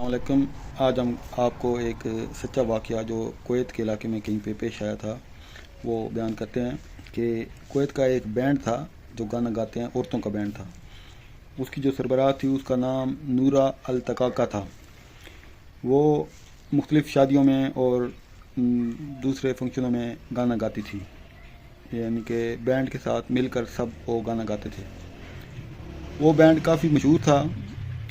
अस्सलाम वालेकुम। आज हम आपको एक सच्चा वाक़या जो कुवैत के इलाके में कहीं पे पेश आया था वो बयान करते हैं कि कुवैत का एक बैंड था जो गाना गाते हैं, औरतों का बैंड था। उसकी जो सरबराह थी उसका नाम नूरा अल तकाका था। वो मुख्तलिफ़ शादियों में और दूसरे फंक्शनों में गाना गाती थी, यानी कि बैंड के साथ मिलकर सब वो गाना गाते थे। वो बैंड काफ़ी मशहूर था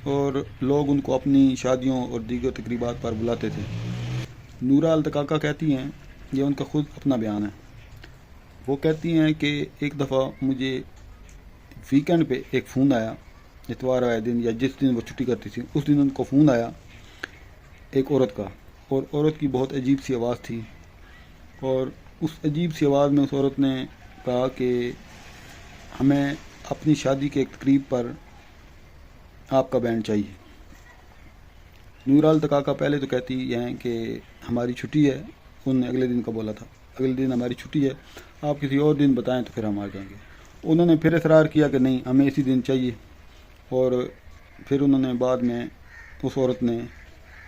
और लोग उनको अपनी शादियों और दीगर तकरीबात पर बुलाते थे। नूरा अल तकाका कहती हैं, ये उनका ख़ुद अपना बयान है। वो कहती हैं कि एक दफ़ा मुझे वीकेंड पे एक फ़ोन आया, इतवार वाले दिन या जिस दिन वो छुट्टी करती थी उस दिन उनको फ़ोन आया एक औरत का, और औरत की बहुत अजीब सी आवाज़ थी। और उस अजीब सी आवाज़ में उस औरत ने कहा कि हमें अपनी शादी के एक तकरीब पर आपका बैंड चाहिए। नूरा अल तकाका पहले तो कहती हैं कि हमारी छुट्टी है, उन्होंने अगले दिन का बोला था, अगले दिन हमारी छुट्टी है, आप किसी और दिन बताएं तो फिर हम आ जाएंगे। उन्होंने फिर इसरार किया कि नहीं, हमें इसी दिन चाहिए। और फिर उन्होंने बाद में उस औरत ने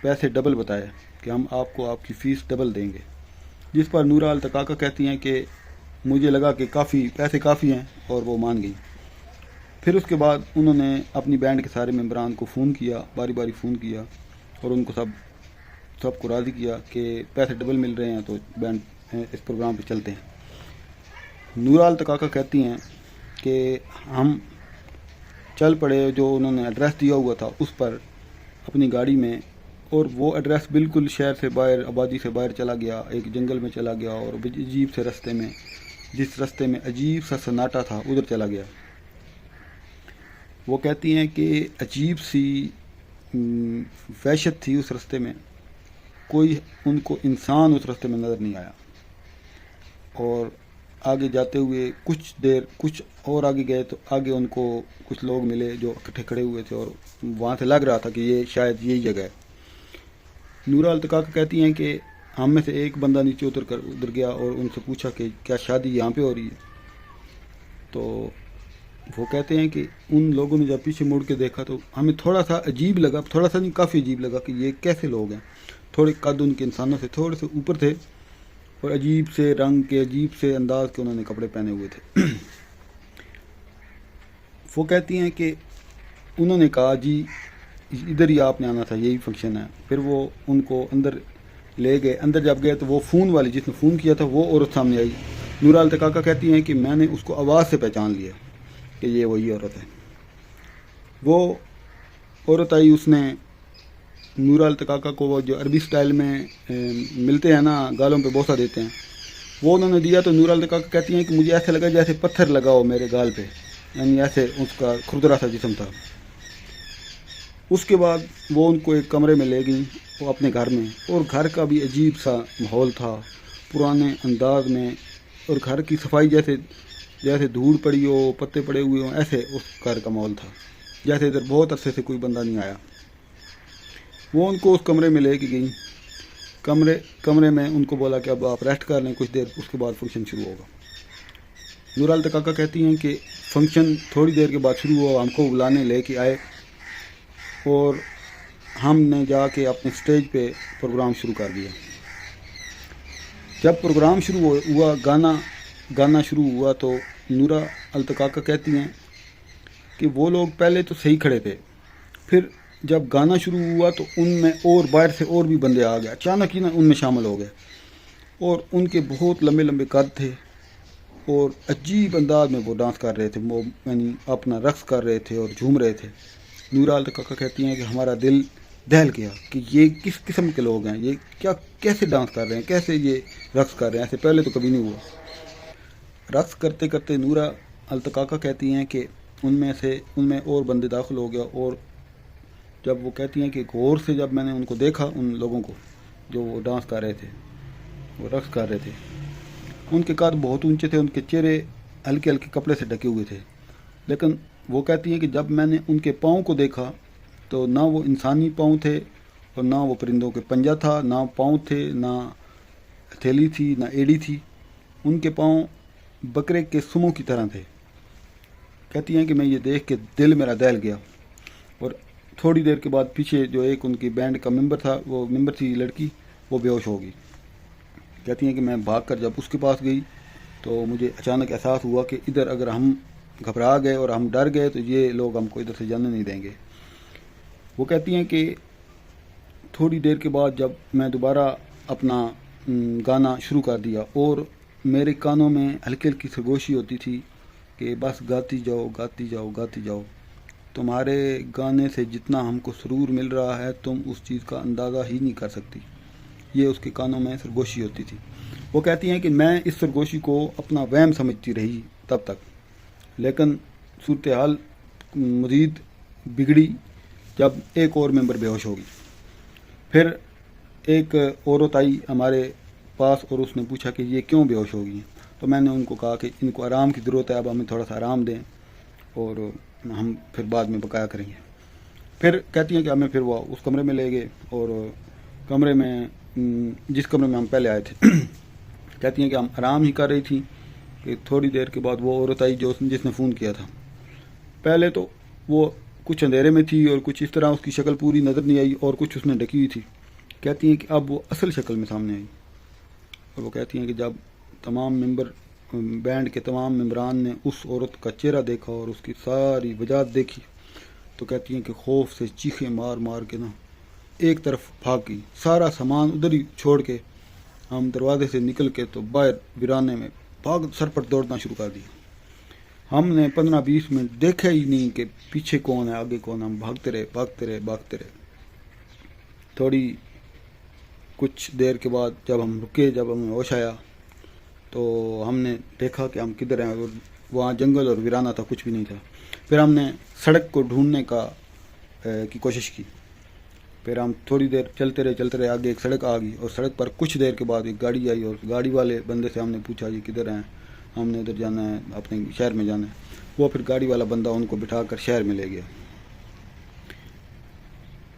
पैसे डबल बताए कि हम आपको आपकी फ़ीस डबल देंगे, जिस पर नूरा अल तकाका कहती हैं कि मुझे लगा कि पैसे काफ़ी हैं और वो मान गई। फिर उसके बाद उन्होंने अपनी बैंड के सारे मेंबरान को फ़ोन किया, बारी बारी फ़ोन किया और उनको सबको राज़ी किया कि पैसे डबल मिल रहे हैं तो बैंड इस प्रोग्राम पे चलते हैं। नूरा अल तकाका कहती हैं कि हम चल पड़े जो उन्होंने एड्रेस दिया हुआ था उस पर अपनी गाड़ी में, और वो एड्रेस बिल्कुल शहर से बाहर, आबादी से बाहर चला गया, एक जंगल में चला गया और अजीब से रास्ते में, जिस रास्ते में अजीब सा सन्नाटा था उधर चला गया। वो कहती हैं कि अजीब सी वहशत थी उस रास्ते में, कोई उनको इंसान उस रास्ते में नज़र नहीं आया। और आगे जाते हुए कुछ और आगे गए तो आगे उनको कुछ लोग मिले जो इकट्ठे खड़े हुए थे और वहाँ से लग रहा था कि ये शायद यही जगह है। नूरा अल तकाका कहती हैं कि हम में से एक बंदा नीचे उतर गया और उनसे पूछा कि क्या शादी यहाँ पे हो रही है। तो वो कहते हैं कि उन लोगों ने जब पीछे मुड़ के देखा तो हमें थोड़ा सा अजीब लगा, थोड़ा सा नहीं काफ़ी अजीब लगा कि ये कैसे लोग हैं। थोड़े कद उनके इंसानों से थोड़े से ऊपर थे और अजीब से रंग के, अजीब से अंदाज के उन्होंने कपड़े पहने हुए थे। वो कहती हैं कि उन्होंने कहा जी इधर ही आपने आना था, यही फंक्शन है। फिर वो उनको अंदर ले गए। अंदर जब गए तो वो फ़ोन वाली जिसने फ़ोन किया था वो औरत सामने आई। नूरा अल तकाका कहती हैं कि मैंने उसको आवाज़ से पहचान लिया कि ये वही औरत है। वो औरत आई, उसने नूरा अल तकाका को वो जो अरबी स्टाइल में मिलते हैं ना, गालों पे बोसा देते हैं, वो उन्होंने दिया। तो नूरा अल तकाका कहती हैं कि मुझे ऐसा लगा जैसे पत्थर लगा हो मेरे गाल पे, यानी ऐसे उसका खुरदरा सा जिस्म था। उसके बाद वो उनको एक कमरे में ले गई, वो अपने घर में, और घर का भी अजीब सा माहौल था, पुराने अंदाज में, और घर की सफाई जैसे धूड़ पड़ी हो, पत्ते पड़े हुए हों, ऐसे उस घर का माहौल था, जैसे इधर बहुत अरसे से कोई बंदा नहीं आया। वो उनको उस कमरे में ले के गई। कमरे में उनको बोला कि अब आप रेस्ट कर लें कुछ देर, उसके बाद फंक्शन शुरू होगा। नूरा अल तकाका कहती हैं कि फंक्शन थोड़ी देर के बाद शुरू हुआ, हमको बुलाने लेके आए और हमने जाके अपने स्टेज पे प्रोग्राम शुरू कर दिया। जब प्रोग्राम शुरू हुआ, गाना शुरू हुआ, तो नूरा अल तकाका कहती हैं कि वो लोग पहले तो सही खड़े थे, फिर जब गाना शुरू हुआ तो उनमें और बाहर से और भी बंदे आ गए, अचानक ही ना उनमें शामिल हो गए, और उनके बहुत लंबे लंबे कद थे और अजीब अंदाज में वो डांस कर रहे थे, वो यानी अपना रक्स कर रहे थे और झूम रहे थे। नूरा अल तकाका कहती हैं कि हमारा दिल दहल गया कि ये किस किस्म के लोग हैं, ये कैसे डांस कर रहे हैं, कैसे ये रक्स कर रहे हैं, ऐसे पहले तो कभी नहीं हुआ। रक्स करते करते नूरा अल तकाका कहती हैं कि उनमें और बंदे दाखिल हो गया, और जब वो कहती हैं कि गौर से जब मैंने उनको देखा, उन लोगों को जो वो डांस कर रहे थे, वो रक्स कर रहे थे, उनके कद बहुत ऊंचे थे, उनके चेहरे हल्के हल्के कपड़े से ढके हुए थे। लेकिन वो कहती हैं कि जब मैंने उनके पाँव को देखा तो ना वो इंसानी पाँव थे और ना वो परिंदों के पंजा था, ना पाँव थे, ना हथेली थी, ना एड़ी थी, उनके पाँव बकरे के सुमों की तरह थे। कहती हैं कि मैं ये देख के दिल मेरा दहल गया, और تھوڑی دیر کے بعد پیچھے جو ایک ان کی بینڈ کا ممبر تھا، وہ ممبر تھی لڑکی، وہ بے ہوش ہو گئی۔ کہتی ہیں کہ میں بھاگ کر جب اس کے پاس گئی تو مجھے اچانک احساس ہوا کہ ادھر اگر ہم گھبرا گئے اور ہم ڈر گئے تو یہ لوگ ہم کو ادھر سے جانے نہیں دیں گے۔ وہ کہتی ہیں کہ تھوڑی دیر کے بعد جب میں دوبارہ اپنا گانا شروع کر دیا اور میرے کانوں میں ہلکی ہلکی سرگوشی ہوتی تھی کہ بس گاتی جاؤ گاتی جاؤ گاتی جاؤ، تمہارے گانے سے جتنا ہم کو سرور مل رہا ہے تم اس چیز کا اندازہ ہی نہیں کر سکتی۔ یہ اس کے کانوں میں سرگوشی ہوتی تھی۔ وہ کہتی ہیں کہ میں اس سرگوشی کو اپنا وہم سمجھتی رہی تب تک، لیکن صورتحال مزید بگڑی جب ایک اور ممبر بے ہوش ہو گئی۔ پھر ایک عورت آئی ہمارے پاس اور اس نے پوچھا کہ یہ کیوں بے ہوش ہو گئی ہیں، تو میں نے ان کو کہا کہ ان کو آرام کی ضرورت ہے، اب ہمیں تھوڑا سا آرام دیں اور ہم پھر بعد میں بقایا کریں گے۔ پھر کہتی ہیں کہ ہمیں پھر وہ اس کمرے میں لے گئے اور کمرے میں جس کمرے میں ہم پہلے آئے تھے کہتی ہیں کہ ہم آرام ہی کر رہی تھیں کہ تھوڑی دیر کے بعد وہ عورت آئی جس نے فون کیا تھا۔ پہلے تو وہ کچھ اندھیرے میں تھی اور کچھ اس طرح اس کی شکل پوری نظر نہیں آئی اور کچھ اس نے ڈھکی ہوئی تھی۔ کہتی ہیں کہ اب وہ اصل شکل میں سامنے آئی اور وہ کہتی ہیں کہ جب تمام ممبر بینڈ کے تمام ممبران نے اس عورت کا چہرہ دیکھا اور اس کی ساری وجاہت دیکھی تو کہتی ہیں کہ خوف سے چیخیں مار مار کے نا ایک طرف بھاگ گئی، سارا سامان ادھر ہی چھوڑ کے ہم دروازے سے نکل کے تو باہر ویرانے میں بھاگ سر پر دوڑنا شروع کر دیا۔ ہم نے 15-20 منٹ دیکھا ہی نہیں کہ پیچھے کون ہے آگے کون ہے، ہم بھاگتے رہے بھاگتے رہے بھاگتے رہے۔ تھوڑی کچھ دیر کے بعد جب ہم رکے، جب ہمیں ہوش آیا تو ہم نے دیکھا کہ ہم کدھر ہیں اور وہاں جنگل اور ویرانہ تھا، کچھ بھی نہیں تھا۔ پھر ہم نے سڑک کو ڈھونڈنے کی کوشش کی۔ پھر ہم تھوڑی دیر چلتے رہے، آگے ایک سڑک آ گئی اور سڑک پر کچھ دیر کے بعد ایک گاڑی آئی اور گاڑی والے بندے سے ہم نے پوچھا یہ کدھر ہیں، ہم نے ادھر جانا ہے، اپنے شہر میں جانا ہے۔ وہ پھر گاڑی والا بندہ ان کو بٹھا کر شہر میں لے گیا۔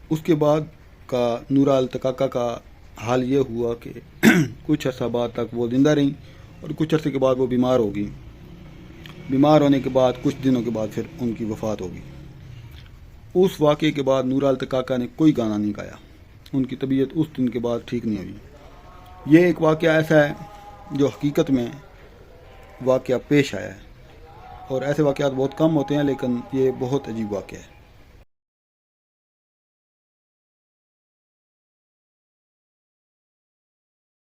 اس کے بعد کا نورا التقاقہ کا حال یہ ہوا کہ کچھ عرصہ بعد تک وہ زندہ رہیں اور کچھ عرصے کے بعد وہ بیمار ہو گئی۔ بیمار ہونے کے بعد کچھ دنوں کے بعد پھر ان کی وفات ہو گئی۔ اس واقعے کے بعد نورا التقاقہ نے کوئی گانا نہیں گایا، ان کی طبیعت اس دن کے بعد ٹھیک نہیں ہوئی۔ یہ ایک واقعہ ایسا ہے جو حقیقت میں واقعہ پیش آیا ہے، اور ایسے واقعات بہت کم ہوتے ہیں لیکن یہ بہت عجیب واقعہ ہے۔